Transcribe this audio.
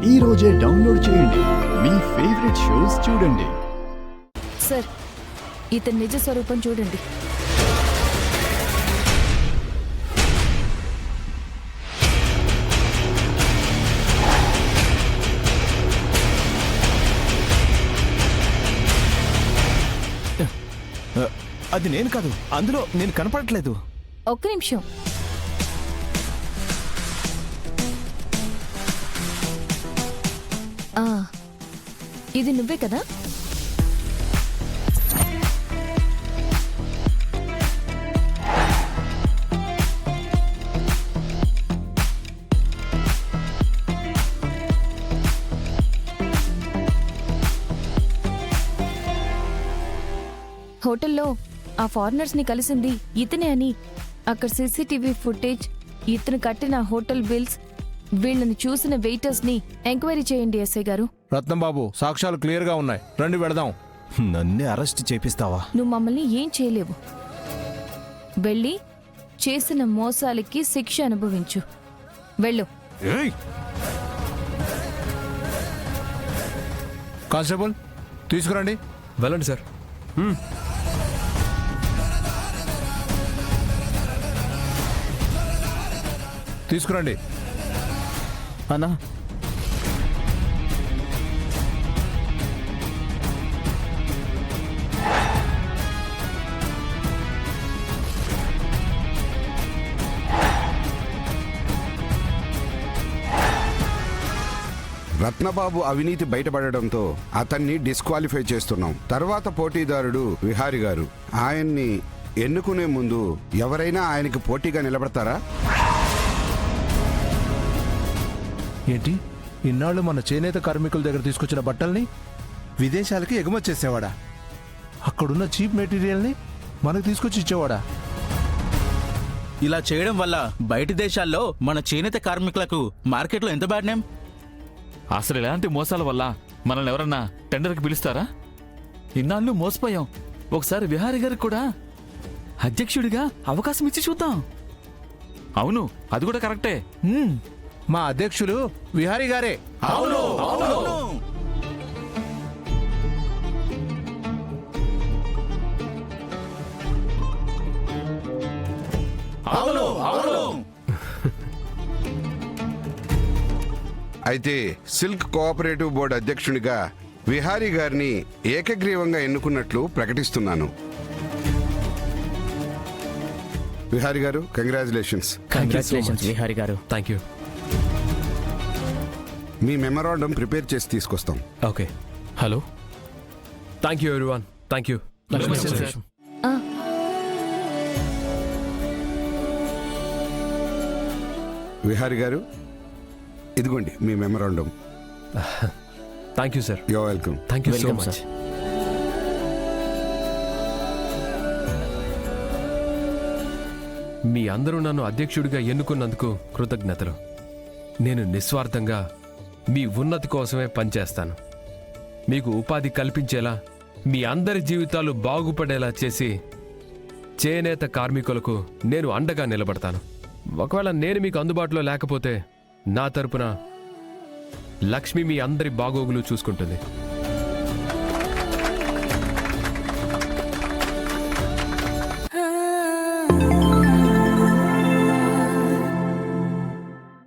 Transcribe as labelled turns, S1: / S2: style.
S1: ఈ రోజే డౌన్లోడ్ చేయండి. మీ ఫేవరెట్ షోస్ చూడండి.
S2: సార్, ఇతని నిజ స్వరూపం చూడండి.
S3: అది నేను కాదు, అందులో నేను కనపడట్లేదు.
S2: ఒక్క నిమిషం. ఇది నువ్వే కదా? హోటల్లో ఆ ఫారినర్స్ ని కలిసింది ఇతనే అని అక్కడ సీసీటీవీ ఫుటేజ్, ఇతను కట్టిన హోటల్ బిల్స్, వీళ్ళని చూసిన వెయిటర్స్ ని ఎంక్వైరీ చేయండి ఎస్ఐ గారు.
S4: రత్నంబాబు, సాక్ష్యాలు క్లియర్ గా ఉన్నాయి, రండి వెళదాం.
S3: నన్నే అరెస్ట్ చేపిస్తావా?
S2: నువ్వు మమ్మల్ని ఏం చేయలేవు. వెళ్ళి చేసిన మోసాలకి శిక్ష అనుభవించు. వెళ్ళు.
S4: కానిస్టేబుల్, తీసుకురండి.
S5: వెళ్ళండి సార్.
S4: తీసుకురండి.
S3: అన్నా,
S6: రత్నబాబు అవినీతి బయటపడడంతో అతన్ని డిస్క్వాలిఫై చేస్తున్నాం. తర్వాత పోటీదారుడు విహారి గారు. ఆయన్ని ఎన్నుకునే ముందు ఎవరైనా ఆయనకి పోటీగా నిలబడతారా?
S4: ఏంటి, ఇన్నాళ్ళు మన చేనేత కార్మికుల దగ్గర తీసుకొచ్చిన బట్టల్ని విదేశాలకి ఎగుమతి చేసేవాడా? అక్కడున్న చీప్ మెటీరియల్ని మనకు తీసుకొచ్చి ఇచ్చేవాడా?
S7: ఇలా చేయడం వల్ల బయటి దేశాల్లో మన చేనేత కార్మికులకు మార్కెట్లో ఎంత బ్యాడ్ నేమ్.
S8: అసలు ఇలాంటి మోసాల వల్ల మనల్ని ఎవరన్నా టెండర్కి పిలుస్తారా? ఇన్నాళ్ళు మోసపోయాం. ఒకసారి విహారీ గారికి కూడా అధ్యక్షుడిగా అవకాశం ఇచ్చి చూద్దాం. అవును, అది కూడా కరెక్టే.
S4: మా అధ్యక్షులు విహారీ గారే.
S7: అవును.
S6: అయితే సిల్క్ కోఆపరేటివ్ బోర్డు అధ్యక్షునిగా విహారీ గారిని ఏకగ్రీవంగా ఎన్నుకున్నట్లు ప్రకటిస్తున్నాను. విహారీ గారు, కంగ్రాచులేషన్స్.
S5: విహారీ గారు. Thank you.
S6: మీ మెమరాండం ప్రిపేర్ చేసి తీసుకొస్తాం.
S5: Okay. Hello. Thank you everyone. Thank you.
S6: Vihari గారు, ఇదిగోండి మీ memorandum.
S5: Thank you sir.
S6: You're welcome.
S5: Thank you so much. మీ అందరూ నన్ను అధ్యక్షుడిగా ఎన్నుకున్నందుకు కృతజ్ఞతలు. నేను నిస్వార్థంగా మీ ఉన్నతి కోసమే పనిచేస్తాను. మీకు ఉపాధి కల్పించేలా, మీ అందరి జీవితాలు బాగుపడేలా చేసి చేనేత కార్మికులకు నేను అండగా నిలబడతాను. ఒకవేళ నేను మీకు అందుబాటులో లేకపోతే నా తరపున లక్ష్మి మీ అందరి బాగోగులు చూసుకుంటుంది.